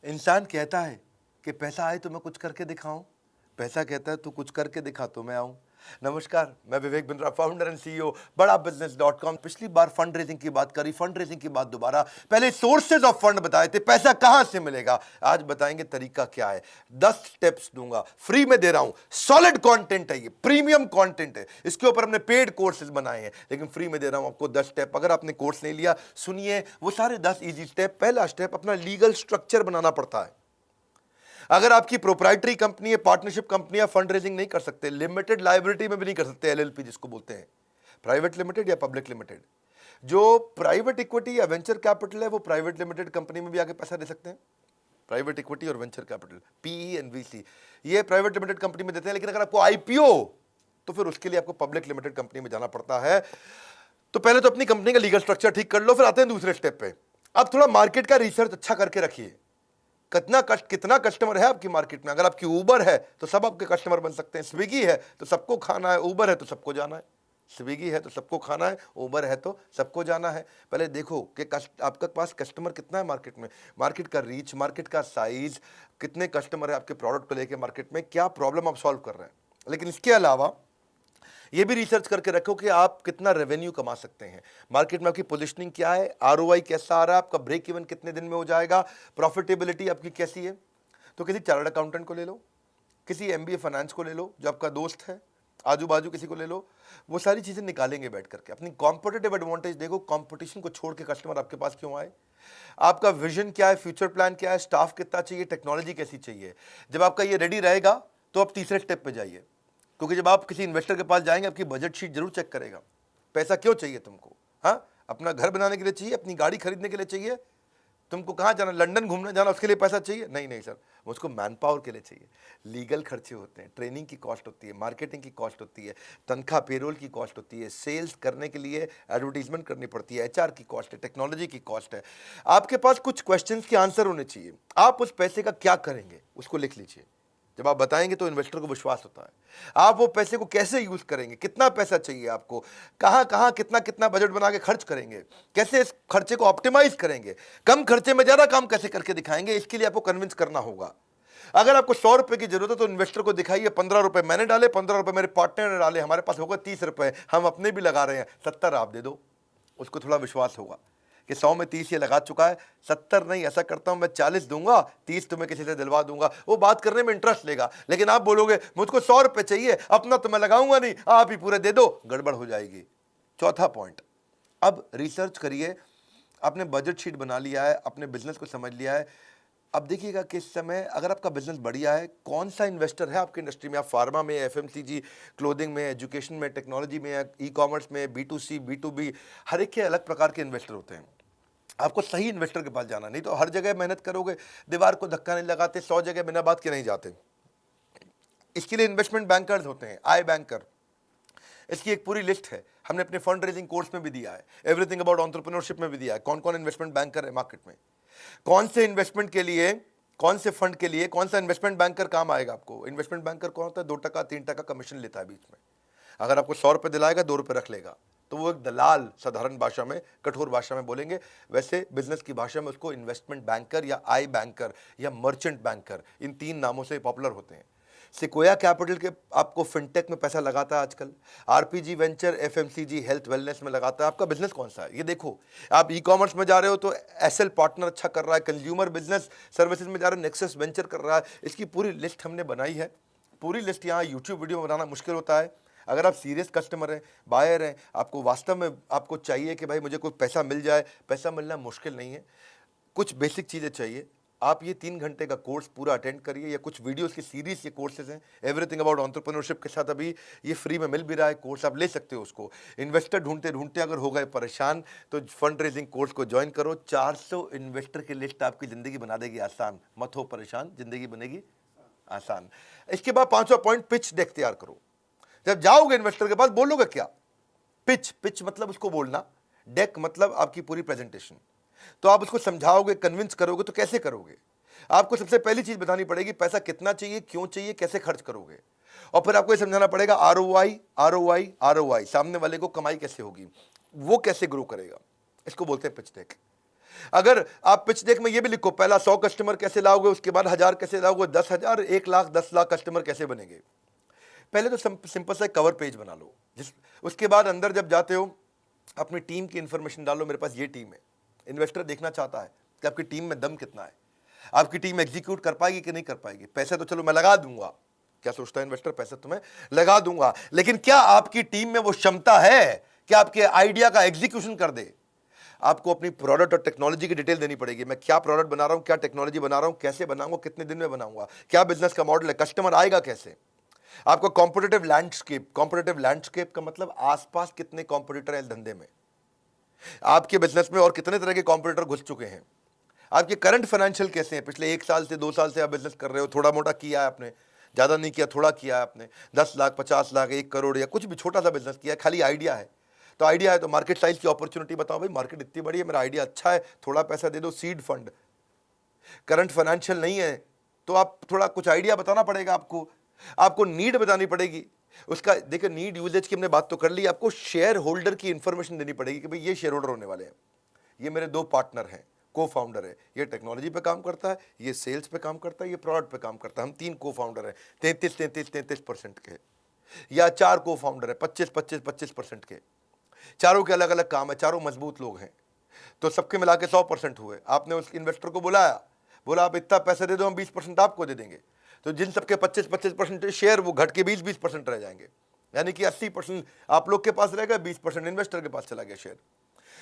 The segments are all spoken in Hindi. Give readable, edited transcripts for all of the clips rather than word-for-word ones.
इंसान कहता है कि पैसा आए तो मैं कुछ करके दिखाऊं, पैसा कहता है तू कुछ करके दिखा तो मैं आऊं। नमस्कार, मैं Vivek Bindra, founder and CEO बड़ा बिजनेस.com। पिछली बार फंड रेजिंग की बात करी, फंड रेजिंग की बात दोबारा। पहले सोर्सेज ऑफ फंड बताए थे, पैसा कहां से मिलेगा। आज बताएंगे तरीका क्या है। 10 स्टेप्स दूंगा, फ्री में दे रहा हूं। सॉलिड कंटेंट है, ये प्रीमियम कंटेंट है। इसके ऊपर हमने पेड कोर्सेज बनाए हैं, लेकिन फ्री में दे रहा हूं आपको 10 स्टेप। अगर आपने कोर्स नहीं लिया, सुनिए वो सारे 10 इजी स्टेप। पहला स्टेप, अपना लीगल स्ट्रक्चर बनाना पड़ता है। अगर आपकी प्रोप्राइटरी कंपनी है, पार्टनरशिप कंपनी है, फंड रेजिंग नहीं कर सकते, लिमिटेड लायबिलिटी में भी नहीं कर सकते, एलएलपी जिसको बोलते हैं, प्राइवेट लिमिटेड या पब्लिक लिमिटेड। जो प्राइवेट इक्विटी या वेंचर कैपिटल है, वो प्राइवेट लिमिटेड कंपनी में भी आके पैसा दे सकते हैं। प्राइवेट इक्विटी और venture capital, PE and VC, ये प्राइवेट लिमिटेड कंपनी में देते हैं। लेकिन अगर आपको आईपीओ, तो फिर उसके लिए आपको पब्लिक लिमिटेड कंपनी में जाना पड़ता है। तो पहले तो अपनी कंपनी का लीगल स्ट्रक्चर ठीक कर लो, फिर आते हैं दूसरे स्टेप पे। अब थोड़ा मार्केट का रिसर्च अच्छा करके रखिए। कितना कस्टमर है आपकी मार्केट में। अगर आपकी उबर है तो सब आपके कस्टमर बन सकते हैं, स्विगी है तो सबको खाना है, उबर है तो सबको जाना है। स्विगी है तो सबको खाना है, उबर है तो सबको जाना है। पहले देखो कि आपके पास कस्टमर कितना है मार्केट में, मार्केट का रीच, मार्केट का साइज, कितने कस्टमर है आपके प्रोडक्ट को लेके मार्केट में, क्या प्रॉब्लम आप सॉल्व कर रहे हैं। लेकिन इसके अलावा ये भी रिसर्च करके रखो कि आप कितना रेवेन्यू कमा सकते हैं, मार्केट में आपकी पोजीशनिंग क्या है, आरओआई कैसा आ रहा है, आपका ब्रेक इवन कितने दिन में हो जाएगा, प्रॉफिटेबिलिटी आपकी कैसी है। तो किसी चार्टर्ड अकाउंटेंट को ले लो, किसी एमबीए फाइनेंस को ले लो जो आपका दोस्त है, आजू बाजू किसी को ले लो, वो सारी चीजें निकालेंगे बैठ करके। अपनी कॉम्पिटिटिव एडवांटेज देखो, कंपटीशन को छोड़ के कस्टमर आपके पास क्यों आए, आपका विजन क्या है, फ्यूचर प्लान क्या है, स्टाफ कितना चाहिए, टेक्नोलॉजी कैसी चाहिए। जब आपका ये रेडी रहेगा तो आप तीसरे स्टेप पे जाइए। क्योंकि जब आप किसी इन्वेस्टर के पास जाएंगे, आपकी बजट शीट जरूर चेक करेगा। पैसा क्यों चाहिए तुमको, हाँ, अपना घर बनाने के लिए चाहिए, अपनी गाड़ी खरीदने के लिए चाहिए, तुमको कहाँ जाना, लंदन घूमने जाना, उसके लिए पैसा चाहिए, नहीं नहीं सर, मुझको मैन पावर के लिए चाहिए। लीगल खर्चे होते हैं, ट्रेनिंग की कॉस्ट होती है, मार्केटिंग की कॉस्ट होती है, तनख्वाह पेरोल की कॉस्ट होती है, सेल्स करने के लिए एडवर्टीजमेंट करनी पड़ती है, एचआर की कॉस्ट है, टेक्नोलॉजी की कॉस्ट है। आपके पास कुछ क्वेश्चंस के आंसर होने चाहिए। आप उस पैसे का क्या करेंगे उसको लिख लीजिए। जब आप बताएंगे तो इन्वेस्टर को विश्वास होता है। आप वो पैसे को कैसे यूज करेंगे, कितना पैसा चाहिए आपको, कहां कहां कितना कितना बजट बना के खर्च करेंगे, कैसे इस खर्चे को ऑप्टिमाइज करेंगे, कम खर्चे में ज्यादा काम कैसे करके दिखाएंगे, इसके लिए आपको कन्विंस करना होगा। अगर आपको 100 रुपए की जरूरत है तो इन्वेस्टर को दिखाइए 15 रुपए मैंने डाले, 15 रुपए मेरे पार्टनर ने डाले, हमारे पास होगा 30 रुपए, हम अपने भी लगा रहे हैं, 70 आप दे दो। उसको थोड़ा विश्वास होगा कि 100 में 30 ये लगा चुका है, 70 नहीं, ऐसा करता हूं मैं 40 दूंगा, 30 तुम्हें किसी से दिलवा दूंगा। वो बात करने में इंटरेस्ट लेगा। लेकिन आप बोलोगे मुझको 100 रुपए चाहिए, अपना तो मैं लगाऊंगा नहीं, आप ही पूरे दे दो, गड़बड़ हो जाएगी। चौथा पॉइंट, अब रिसर्च करिए। आपने बजट शीट बना लिया है, अपने बिजनेस को समझ लिया है। अब देखिएगा कि इस समय अगर आपका बिजनेस बढ़िया है, कौन सा इन्वेस्टर है आपकी इंडस्ट्री में, आप फार्मा में, एफएमसीजी, क्लोथिंग में, एजुकेशन में, टेक्नोलॉजी में, ई कॉमर्स में, B2C, B2B, हर एक के अलग प्रकार के इन्वेस्टर होते हैं। आपको सही इन्वेस्टर के पास जाना, नहीं तो हर जगह मेहनत करोगे, दीवार को धक्का नहीं लगाते, 100 जगह बिना बात के नहीं जाते। इसके लिए इन्वेस्टमेंट बैंकर्स होते हैं, आई बैंकर। इसकी एक पूरी लिस्ट है, हमने अपने फंड रेजिंग कोर्स में भी दिया है, एवरीथिंग अबाउट एंटरप्रेन्योरशिप में भी दिया है, कौन कौन इन्वेस्टमेंट बैंकर है मार्केट में, कौन से इन्वेस्टमेंट के लिए, कौन से फंड के लिए कौन सा इन्वेस्टमेंट बैंकर काम आएगा आपको। इन्वेस्टमेंट बैंकर कौन होता है, 2% 3% कमीशन लेता है बीच में। अगर आपको 100 रुपये दिलाएगा, 2 रुपये रख लेगा, तो वो एक दलाल, साधारण भाषा में, कठोर भाषा में बोलेंगे। वैसे बिजनेस की भाषा में उसको इन्वेस्टमेंट बैंकर या आई बैंकर या मर्चेंट बैंकर, इन 3 नामों से पॉपुलर होते हैं। सिकोया कैपिटल के आपको फिनटेक में पैसा लगाता है आजकल, RPG venture, FMCG, health wellness में लगाता है। आपका बिजनेस कौन सा है ये देखो। आप ई कॉमर्स में जा रहे हो तो एसएल पार्टनर अच्छा कर रहा है, कंज्यूमर बिजनेस सर्विसेज में जा रहे हो, नेक्सस वेंचर कर रहा है। इसकी पूरी लिस्ट हमने बनाई है। पूरी लिस्ट यहाँ यूट्यूब वीडियो बनाना मुश्किल होता है। अगर आप सीरियस कस्टमर हैं, बायर हैं, आपको वास्तव में आपको चाहिए कि भाई मुझे कोई पैसा मिल जाए, पैसा मिलना मुश्किल नहीं है, कुछ बेसिक चीज़ें चाहिए। आप ये 3 घंटे का कोर्स पूरा अटेंड करिए, या कुछ वीडियोस की सीरीज, ये कोर्सेज हैं, एवरीथिंग अबाउट एंटरप्रेन्योरशिप के साथ अभी ये फ्री में मिल भी रहा है कोर्स, आप ले सकते हो उसको। इन्वेस्टर ढूंढते ढूंढते अगर हो गए परेशान तो फंड रेजिंग कोर्स को ज्वाइन करो। 400 इन्वेस्टर की लिस्ट आपकी ज़िंदगी बना देगी आसान। मत हो परेशान, ज़िंदगी बनेगी आसान। इसके बाद 5वां पॉइंट, पिच डेक तैयार करो। जब जाओगे इन्वेस्टर के पास बोलोगे क्या, पिच, पिच मतलब उसको बोलना, डेक मतलब आपकी पूरी प्रेजेंटेशन। तो आप उसको समझाओगे, कन्विंस करोगे, तो कैसे करोगे। आपको सबसे पहली चीज बतानी पड़ेगी, पैसा कितना चाहिए, क्यों चाहिए, कैसे खर्च करोगे। और फिर आपको ये समझाना पड़ेगा आरओआई, आरओआई, आरओआई, सामने वाले को कमाई कैसे होगी, वो कैसे ग्रो करेगा। इसको बोलते हैं पिच डेक। अगर आप पिच डेक में ये भी लिखो, पहला 100 कस्टमर कैसे लाओगे, उसके बाद 1000 कैसे लाओगे, 10,000, 1 लाख, 10 लाख कस्टमर कैसे बनेंगे। पहले तो सिंपल सा कवर पेज बना लो, उसके बाद अंदर जब जाते हो अपनी टीम की इंफॉर्मेशन डालो, मेरे पास ये टीम है। इन्वेस्टर देखना चाहता है कि आपकी टीम में दम कितना है, आपकी टीम एग्जीक्यूट कर पाएगी कि नहीं कर पाएगी। पैसे तो चलो मैं लगा दूंगा, क्या सोचता है इन्वेस्टर, पैसे तो मैं लगा दूंगा, लेकिन क्या आपकी टीम में वो क्षमता है कि आपके आइडिया का एग्जीक्यूशन कर दे। आपको अपनी प्रोडक्ट और टेक्नोलॉजी की डिटेल देनी पड़ेगी। मैं क्या प्रोडक्ट बना रहा हूं, क्या टेक्नोलॉजी बना रहा हूं, कैसे बनाऊंगा, कितने दिन में बनाऊंगा, क्या बिजनेस का मॉडल है, कस्टमर आएगा कैसे। आपको कॉम्पिटिटिव लैंडस्केप का मतलब आसपास कितने कॉम्पिटिटर हैं इस धंधे में, आपके बिजनेस में और कितने तरह के कॉम्पिटिटर घुस चुके हैं, आपके करंट फाइनेंशियल कैसे हैं, पिछले 1 साल से 2 साल से आप बिजनेस कर रहे हो, थोड़ा मोटा किया है आपने, ज़्यादा नहीं किया, थोड़ा किया है आपने, 10 लाख, 50 लाख, 1 करोड़ या कुछ भी छोटा सा बिजनेस किया है, खाली आइडिया है। तो आइडिया है तो मार्केट साइज की अपॉर्चुनिटी बताओ, भाई मार्केट इतनी बड़ी है, मेरा आइडिया अच्छा है, थोड़ा पैसा दे दो, सीड फंड। करंट फाइनेंशियल नहीं है तो आप थोड़ा कुछ आइडिया बताना पड़ेगा आपको नीड बतानी पड़ेगी उसका। देखिए नीड यूजेज की हमने बात तो कर ली, आपको शेयर होल्डर की इंफॉर्मेशन देनी पड़ेगी कि भाई ये शेयर होल्डर होने वाले हैं, ये मेरे 2 पार्टनर हैं, को फाउंडर है, ये टेक्नोलॉजी पे काम करता है, ये सेल्स पे काम करता है, ये प्रोडक्ट पे काम करता है, हम 3 को फाउंडर हैं, 33% के, या 4 को फाउंडर है 25% के, चारों के अलग अलग काम है, चारों मजबूत लोग हैं, तो सबके मिला के 100% हुए। आपने उस इन्वेस्टर को बुलाया, बोला आप इतना पैसे दे दो, हम 20% आपको दे देंगे, तो जिन सबके 25% शेयर वो घट के 20% रह जाएंगे, यानी कि 80% आप लोग के पास रहेगा, 20% इन्वेस्टर के पास चला गया शेयर।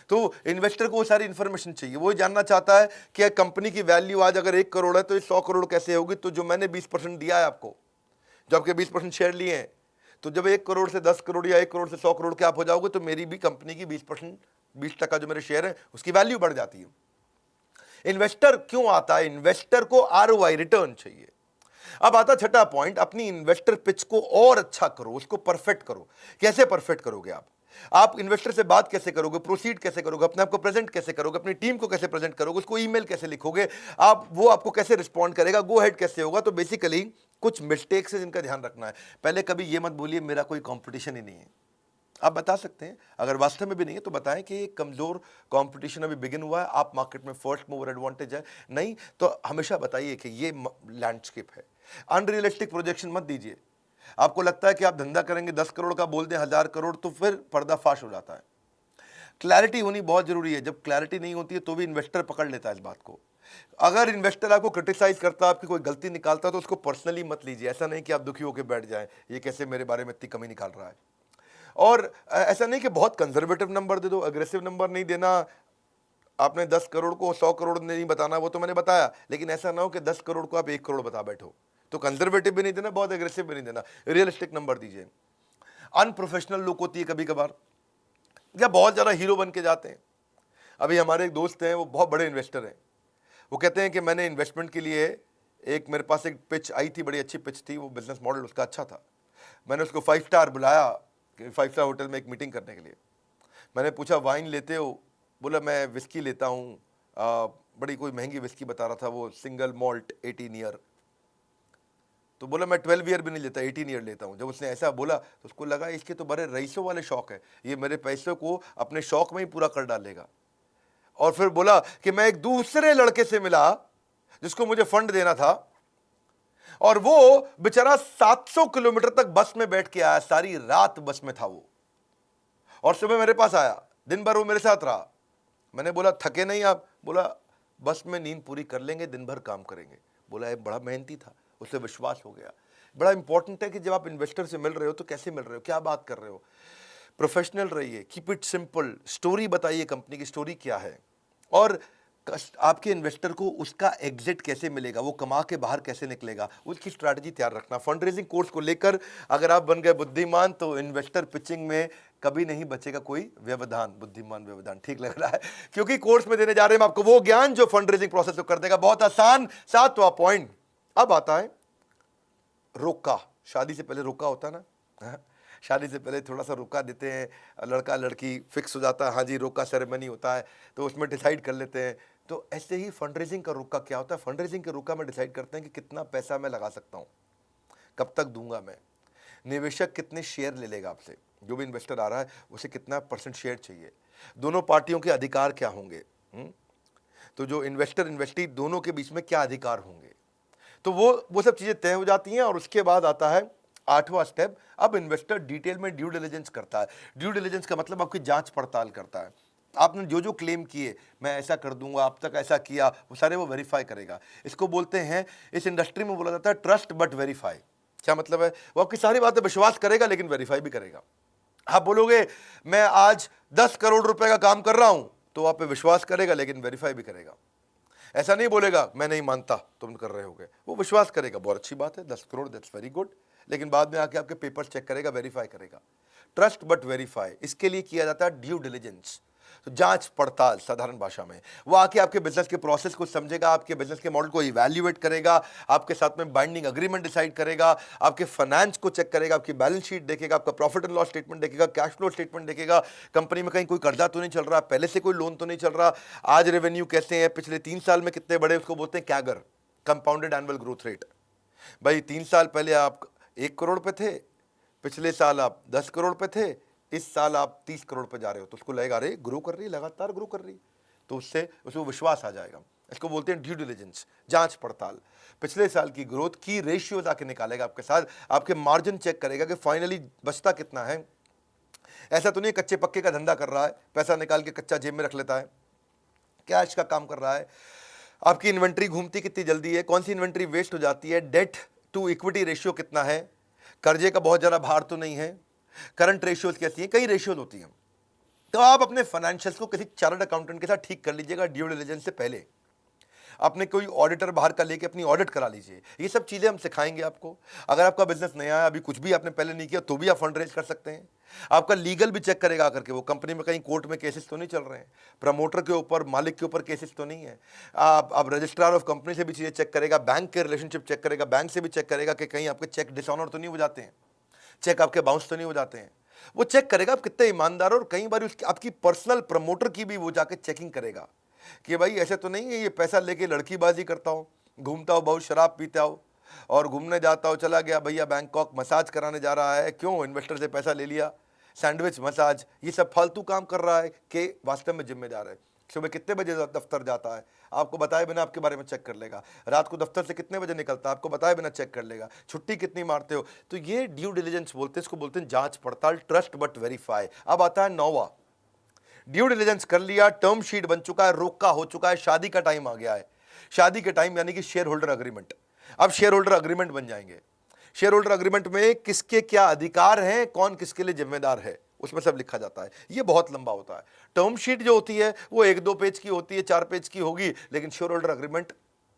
तो इन्वेस्टर को वो सारी इंफॉर्मेशन चाहिए, वो जानना चाहता है कि कंपनी की वैल्यू आज अगर 1 करोड़ है तो ये 100 करोड़ कैसे होगी। तो जो मैंने 20% दिया है आपको, जो आपके 20% शेयर लिए हैं, तो जब 1 करोड़ से 10 करोड़ या 1 करोड़ से 100 करोड़ के आप हो जाओगे तो मेरी भी कंपनी की 20% जो मेरे शेयर है उसकी वैल्यू बढ़ जाती है। इन्वेस्टर क्यों आता है, इन्वेस्टर को आरओआई रिटर्न चाहिए। अब आता छठा पॉइंट, अपनी इन्वेस्टर पिच को और अच्छा करो, उसको परफेक्ट करो। कैसे परफेक्ट करोगे आप इन्वेस्टर से बात कैसे करोगे, प्रोसीड कैसे करोगे, अपने आप को प्रेजेंट कैसे करोगे, अपनी टीम को कैसे प्रेजेंट करोगे, उसको ईमेल कैसे लिखोगे आप, वो आपको कैसे रिस्पॉन्ड करेगा, गो हेड कैसे होगा। तो बेसिकली कुछ मिस्टेक्स है जिनका ध्यान रखना है। पहले कभी ये मत बोलिए मेरा कोई कंपटीशन ही नहीं है। आप बता सकते हैं, अगर वास्तव में भी नहीं है तो बताएं कि एक कमजोर कंपटीशन अभी बिगिन हुआ है, आप मार्केट में फर्स्ट मूवर एडवांटेज है, नहीं तो हमेशा बताइए कि ये लैंडस्केप है। अनरियलिस्टिक प्रोजेक्शन मत दीजिए। आपको लगता है कि आप धंधा करेंगे 10 करोड़ का, बोल दें 1000 करोड़, तो फिर पर्दाफाश हो जाता है। क्लैरिटी होनी बहुत जरूरी है। जब क्लैरिटी नहीं होती है तो भी इन्वेस्टर पकड़ लेता है इस बात को। अगर इन्वेस्टर आपको क्रिटिसाइज करता है, आपकी कोई गलती निकालता है, तो उसको पर्सनली मत लीजिए। ऐसा नहीं कि आप दुखी होकर बैठ जाएं, ये कैसे मेरे बारे में इतनी कमी निकाल रहा है। और ऐसा नहीं कि बहुत कंजर्वेटिव नंबर दे दो, अग्रेसिव नंबर नहीं देना। आपने 10 करोड़ को 100 करोड़ नहीं बताना, वो तो मैंने बताया, लेकिन ऐसा ना हो कि 10 करोड़ को आप 1 करोड़ बता बैठो। तो कंजर्वेटिव भी नहीं देना, बहुत एग्रेसिव भी नहीं देना, रियलिस्टिक नंबर दीजिए। अनप्रोफेशनल लुक होती है कभी कभार, या बहुत ज़्यादा हीरो बन के जाते हैं। अभी हमारे एक दोस्त हैं, वो बहुत बड़े इन्वेस्टर हैं, वो कहते हैं कि मैंने इन्वेस्टमेंट के लिए मेरे पास एक पिच आई थी, बड़ी अच्छी पिच थी, वो बिजनेस मॉडल उसका अच्छा था। मैंने उसको 5 स्टार बुलाया, 5 स्टार होटल में एक मीटिंग करने के लिए। मैंने पूछा वाइन लेते हो, बोला मैं विस्की लेता हूँ, बड़ी कोई महंगी विस्की बता रहा था वो, सिंगल मॉल्ट 18 ईयर। तो बोला मैं 12 ईयर भी नहीं लेता, 18 ईयर लेता हूँ। जब उसने ऐसा बोला तो उसको लगा इसके तो बड़े रईसों वाले शौक है, ये मेरे पैसों को अपने शौक में ही पूरा कर डालेगा। और फिर बोला कि मैं एक दूसरे लड़के से मिला जिसको मुझे फंड देना था, और वो बेचारा 700 किलोमीटर तक बस में बैठ के आया, सारी रात बस में था वो, और सुबह मेरे पास आया, दिन भर वो मेरे साथ रहा। मैंने बोला थके नहीं आप? बोला बस में नींद पूरी कर लेंगे, दिन भर काम करेंगे। बोला एक बड़ा मेहनती था, उसे विश्वास हो गया। बड़ा इंपॉर्टेंट है कि जब आप इन्वेस्टर से मिल रहे हो तो कैसे मिल रहे हो, क्या बात कर रहे हो, प्रोफेशनल रहिए, कीप इट सिंपल, स्टोरी बताइए कंपनी की स्टोरी क्या है, और आपके इन्वेस्टर को उसका एग्जिट कैसे मिलेगा, वो कमा के बाहर कैसे निकलेगा, उसकी स्ट्रैटेजी तैयार रखना। फंड रेजिंग कोर्स को लेकर अगर आप बन गए बुद्धिमान तो इन्वेस्टर पिचिंग में कभी नहीं बचेगा कोई व्यवधान। बुद्धिमान व्यवधान ठीक लग रहा है, क्योंकि कोर्स में देने जा रहे हैं आपको वो ज्ञान जो फंड रेजिंग प्रोसेस को कर देगा बहुत आसान। 7वां पॉइंट अब आता है रोका। शादी से पहले रोका होता है ना, शादी से पहले थोड़ा सा रुका देते हैं, लड़का लड़की फिक्स हो जाता है, हाँ जी रोका सेरेमनी होता है, तो उसमें डिसाइड कर लेते हैं। तो ऐसे ही फंड रेजिंग का रुका क्या होता है, फंड रेजिंग के रुका में डिसाइड करते हैं कि कितना पैसा मैं लगा सकता हूँ, कब तक दूंगा मैं, निवेशक कितने शेयर ले लेगा आपसे, जो भी इन्वेस्टर आ रहा है उसे कितना % शेयर चाहिए, दोनों पार्टियों के अधिकार क्या होंगे, तो जो इन्वेस्टर इन्वेस्टी दोनों के बीच में क्या अधिकार होंगे, तो वो सब चीज़ें तय हो जाती हैं। और उसके बाद आता है 8वां स्टेप। अब इन्वेस्टर डिटेल में ड्यू डिलिजेंस करता है। ड्यू डिलिजेंस का मतलब आपकी जांच पड़ताल करता है। आपने जो जो क्लेम किए, मैं ऐसा कर दूंगा, अब तक ऐसा किया, वो सारे वो वेरीफाई करेगा। इसको बोलते हैं, इस इंडस्ट्री में बोला जाता है ट्रस्ट बट वेरीफाई। क्या मतलब है? वो आपकी सारी बातें विश्वास करेगा लेकिन वेरीफाई भी करेगा। आप बोलोगे मैं आज 10 करोड़ रुपए का काम कर रहा हूं, तो आप पे विश्वास करेगा लेकिन वेरीफाई भी करेगा। ऐसा नहीं बोलेगा मैं नहीं मानता तुम कर रहे होगे, वो विश्वास करेगा, बहुत अच्छी बात है, 10 करोड़ दैट्स वेरी गुड, लेकिन बाद में आके आपके पेपर चेक करेगा, वेरीफाई करेगा। ट्रस्ट बट वेरीफाई, इसके लिए किया जाता है ड्यू डिलिजेंस, तो जांच पड़ताल साधारण भाषा में। वो आके आपके बिजनेस के प्रोसेस को समझेगा, आपके बिजनेस के मॉडल को इवैल्यूएट करेगा, आपके साथ में बाइंडिंग अग्रीमेंट डिसाइड करेगा, आपके फाइनेंस को चेक करेगा, आपकी बैलेंस शीट देखेगा, आपका प्रॉफिट एंड लॉस स्टेटमेंट देखेगा, कैश फ्लो स्टेटमेंट देखेगा, कंपनी में कहीं कोई कर्जा तो नहीं चल रहा, पहले से कोई लोन तो नहीं चल रहा, आज रेवेन्यू कैसे है, पिछले 3 साल में कितने बड़े, उसको बोलते हैं CAGR, compounded annual growth rate. भाई 3 साल पहले आप 1 करोड़ पे थे, पिछले साल आप 10 करोड़ पे थे, इस साल आप 30 करोड़ पे जा रहे हो, तो उसको लगेगा अरे ग्रो कर रही है, लगातार ग्रो कर रही है, तो उससे उसको विश्वास आ जाएगा। इसको बोलते हैं ड्यू डिलिजेंस, जांच पड़ताल। पिछले साल की ग्रोथ की रेशियोज आके निकालेगा आपके साथ, आपके मार्जिन चेक करेगा कि फाइनली बचता कितना है। ऐसा तो नहीं कच्चे पक्के का धंधा कर रहा है, पैसा निकाल के कच्चा जेब में रख लेता है, कैश का काम कर रहा है। आपकी इन्वेंट्री घूमती कितनी जल्दी है, कौन सी इन्वेंट्री वेस्ट हो जाती है, डेट टू इक्विटी रेशियो कितना है, कर्जे का बहुत ज़्यादा भार तो नहीं है, करंट रेशियोज कैसी है, कई रेशियोज होती हैं। तो आप अपने फाइनेंशियल्स को किसी चार्टर्ड अकाउंटेंट के साथ ठीक कर लीजिएगा ड्यू डिलिजेंस से पहले। अपने कोई ऑडिटर बाहर का लेके अपनी ऑडिट करा लीजिए। ये सब चीज़ें हम सिखाएंगे आपको। अगर आपका बिजनेस नया है, अभी कुछ भी आपने पहले नहीं किया, तो भी आप फंड रेज कर सकते हैं। आपका लीगल भी चेक करेगा आकर के, वो कंपनी में कहीं कोर्ट में केसेस तो नहीं चल रहे हैं, प्रमोटर के ऊपर, मालिक के ऊपर केसेस तो नहीं है। आप रजिस्ट्रार ऑफ कंपनी से भी चीज़ें चेक करेगा, बैंक के रिलेशनशिप चेक करेगा, बैंक से भी चेक करेगा कि कहीं आपके चेक डिसऑनर तो नहीं हो जाते हैं, चेक आपके बाउंस तो नहीं हो जाते हैं। वो चेक करेगा आप कितने ईमानदार हो, और कई बार उसकी आपकी पर्सनल प्रमोटर की भी वो जाके चेकिंग करेगा कि भाई ऐसे तो नहीं है ये पैसा लेके लड़कीबाजी करता हो, घूमता हो, बहुत शराब पीता हो और घूमने जाता हो, चला गया भैया बैंकॉक मसाज कराने जा रहा है, क्यों, इन्वेस्टर से पैसा ले लिया, सैंडविच मसाज, ये सब फालतू काम कर रहा है कि वास्तव में जिम्मेदार है। सुबह कितने बजे दफ्तर जाता है, आपको बताए बिना आपके बारे में चेक कर लेगा। रात को दफ्तर से कितने बजे निकलता है, आपको बताए बिना चेक कर लेगा। छुट्टी कितनी मारते हो, तो ये ड्यू डिलिजेंस बोलते हैं, इसको बोलते हैं जांच पड़ताल, ट्रस्ट बट वेरीफाई। अब आता है 9वां, ड्यू डिलिजेंस कर लिया, टर्म शीट बन चुका है, रोका हो चुका है, शादी का टाइम आ गया है। शादी के टाइम यानी कि शेयर होल्डर अग्रीमेंट। अब शेयर होल्डर अग्रीमेंट बन जाएंगे। शेयर होल्डर अग्रीमेंट में किसके क्या अधिकार हैं, कौन किसके लिए जिम्मेदार है, उसमें सब लिखा जाता है। ये बहुत लंबा होता है। टर्म शीट जो होती है वो 1-2 पेज की होती है, 4 पेज की होगी, लेकिन शेयर होल्डर अग्रीमेंट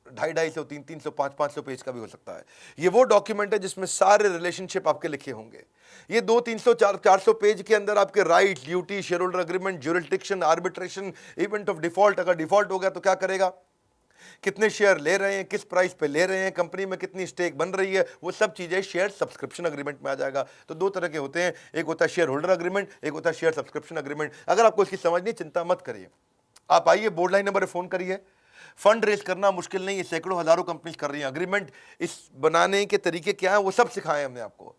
250-250, 300, 500 पेज का भी हो सकता है। ये वो डॉक्यूमेंट है जिसमें सारे रिलेशनशिप आपके लिखे होंगे। ये 200-300, 400 पेज के अंदर आपके right, duty, share holder agreement, jurisdiction, arbitration, event of default, अगर डिफॉल्ट हो गया तो क्या करेगा, कितने शेयर ले रहे हैं, किस प्राइस पे ले रहे हैं, कंपनी में कितनी स्टेक बन रही है, वो सब चीजें शेयर सब्सक्रिप्शन अग्रीमेंट में आ जाएगा। तो 2 तरह के होते हैं, एक होता है शेयर होल्डर अग्रीमेंट, एक होता है शेयर सब्सक्रिप्शन अग्रीमेंट। अगर आपको इसकी समझ नहीं, चिंता मत करिए, आप आइए, बोर्ड लाइन नंबर पर फोन करिए। फंड रेज करना मुश्किल नहीं है, सैकड़ों हजारों कंपनीज कर रही हैं। अग्रीमेंट इस बनाने के तरीके क्या है वो सब सिखाए हमने आपको।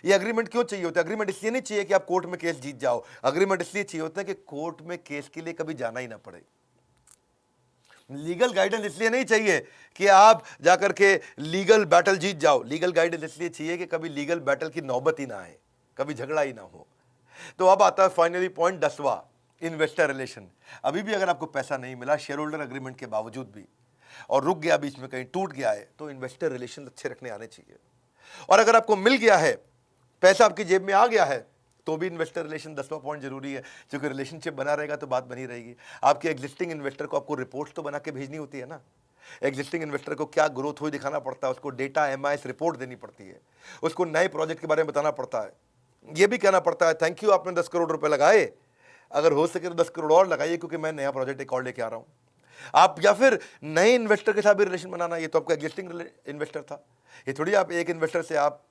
ये अग्रीमेंट क्यों चाहिए होता है? अग्रीमेंट इसलिए नहीं चाहिए कि आप कोर्ट में केस जीत जाओ, अग्रीमेंट इसलिए चाहिए होता है कि कोर्ट में केस के लिए कभी जाना ही ना पड़े। लीगल गाइडेंस इसलिए नहीं चाहिए कि आप जाकर के लीगल बैटल जीत जाओ, लीगल गाइडेंस इसलिए चाहिए कि कभी लीगल बैटल की नौबत ही ना आए, कभी झगड़ा ही ना हो। तो अब आता है फाइनली पॉइंट 10वां, इन्वेस्टर रिलेशन। अभी भी अगर आपको पैसा नहीं मिला शेयर होल्डर अग्रीमेंट के बावजूद भी, और रुक गया बीच में, कहीं टूट गया है, तो इन्वेस्टर रिलेशन अच्छे रखने आने चाहिए। और अगर आपको मिल गया है, पैसा आपकी जेब में आ गया है, तो भी इन्वेस्टर रिलेशन 10वां पॉइंट जरूरी है, क्योंकि रिलेशनशिप बना रहेगा तो बात बनी रहेगी। आपके एग्जिस्टिंग इन्वेस्टर को आपको रिपोर्ट तो बना के भेजनी होती है ना, एग्जिस्टिंग इन्वेस्टर को क्या ग्रोथ हुई दिखाना पड़ता है, उसको डेटा MIS रिपोर्ट देनी पड़ती है, उसको नए प्रोजेक्ट के बारे में बताना पड़ता है, ये भी कहना पड़ता है थैंक यू आपने 10 करोड़ रुपए लगाए, अगर हो सके तो 10 करोड़ और लगाइए क्योंकि मैं नया प्रोजेक्ट एक और लेके आ रहा हूँ। आप या फिर नए इन्वेस्टर के साथ भी रिलेशन बनाना, ये तो आपका एग्जिस्टिंग इन्वेस्टर था, ये थोड़ी आप एक इन्वेस्टर से आप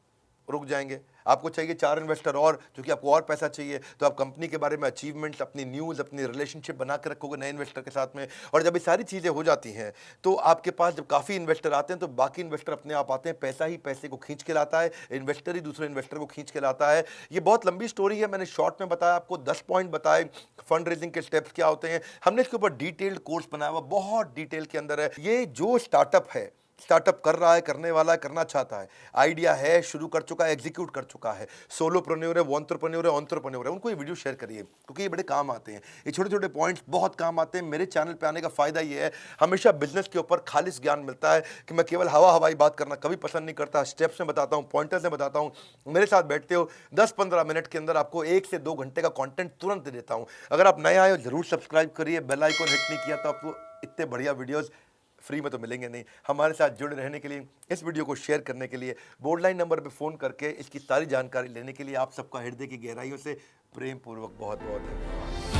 रुक जाएंगे। आपको चाहिए 4 इन्वेस्टर और, जो कि आपको और पैसा चाहिए, तो आप कंपनी के बारे में अचीवमेंट्स, अपनी न्यूज़, अपनी रिलेशनशिप बना के रखोगे नए इन्वेस्टर के साथ में। और जब ये सारी चीज़ें हो जाती हैं तो आपके पास जब काफ़ी इन्वेस्टर आते हैं तो बाकी इन्वेस्टर अपने आप आते हैं। पैसा ही पैसे को खींच के लाता है, इन्वेस्टर ही दूसरे इन्वेस्टर को खींच के लाता है। ये बहुत लंबी स्टोरी है, मैंने शॉर्ट में बताया आपको, 10 पॉइंट बताए फंड रेजिंग के स्टेप्स क्या होते हैं। हमने इसके ऊपर डिटेल्ड कोर्स बनाया हुआ, बहुत डिटेल के अंदर है। ये जो स्टार्टअप है, स्टार्टअप कर रहा है, करने वाला है, करना चाहता है, आइडिया है, शुरू कर चुका है, एग्जीक्यूट कर चुका है, सोलोप्रेन्योर है, वो एंटरप्रेन्योर है, एंटरप्रेन्योर है, उनको ये वीडियो शेयर करिए, क्योंकि ये बड़े काम आते हैं। ये छोटे छोटे पॉइंट्स बहुत काम आते हैं। मेरे चैनल पे आने का फायदा ये है, हमेशा बिजनेस के ऊपर खालिस ज्ञान मिलता है कि मैं केवल हवा हवाई बात करना कभी पसंद नहीं करता। स्टेप्स में बताता हूँ, पॉइंटर्स में बताता हूँ। मेरे साथ बैठते हो, 10-15 मिनट के अंदर आपको 1 से 2 घंटे का कंटेंट तुरंत दे देता हूँ। अगर आप नए आए हो जरूर सब्सक्राइब करिए, बेल आइकन हिट नहीं किया तो आपको इतने बढ़िया वीडियोस फ्री में तो मिलेंगे नहीं। हमारे साथ जुड़े रहने के लिए, इस वीडियो को शेयर करने के लिए, बोर्ड लाइन नंबर पे फ़ोन करके इसकी सारी जानकारी लेने के लिए आप सबका हृदय की गहराइयों से प्रेम पूर्वक बहुत बहुत धन्यवाद।